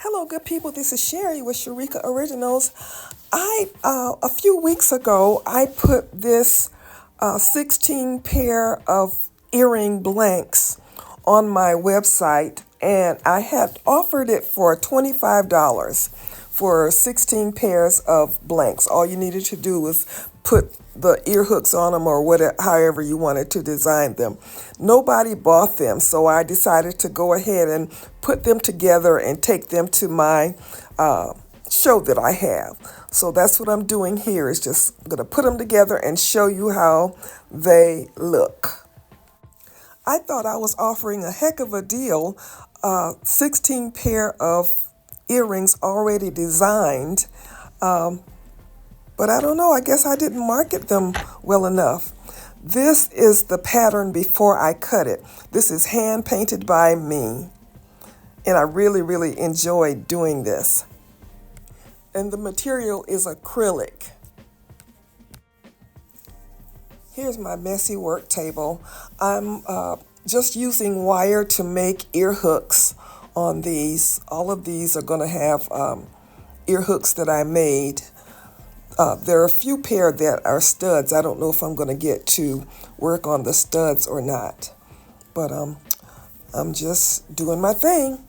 Hello, good people. This is Sherry with Sherika Originals. A few weeks ago, I put this 16 pair of earring blanks on my website, and I had offered it for $25 for 16 pairs of blanks. All you needed to do was put the ear hooks on them or whatever, however you wanted to design them. Nobody bought them, so I decided to go ahead and put them together and take them to my show that I have. So that's what I'm doing here, is just going to put them together and show you how they look. I thought I was offering a heck of a deal, 16 pair of earrings already designed, but I don't know, I guess I didn't market them well enough. This is the pattern before I cut it. This is hand painted by me, and I really enjoy doing this. And the material is acrylic. Here's my messy work table. I'm just using wire to make ear hooks on these. All of these are going to have ear hooks that I made. There are a few pair that are studs. I don't know if I'm going to get to work on the studs or not, but I'm just doing my thing.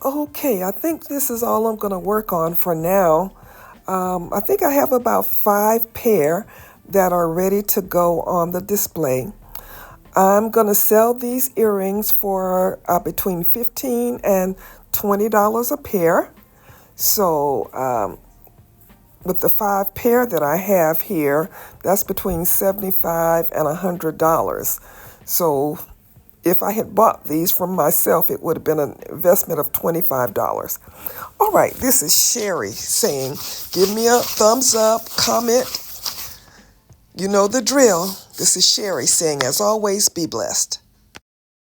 Okay, I think this is all I'm going to work on for now. I think I have about 5 pair that are ready to go on the display. I'm going to sell these earrings for between $15 and $20 a pair. So with the 5 pair that I have here, that's between $75 and $100. So if I had bought these from myself, it would have been an investment of $25. All right, this is Sherry saying, give me a thumbs up, comment. You know the drill. This is Sherry saying, as always, be blessed.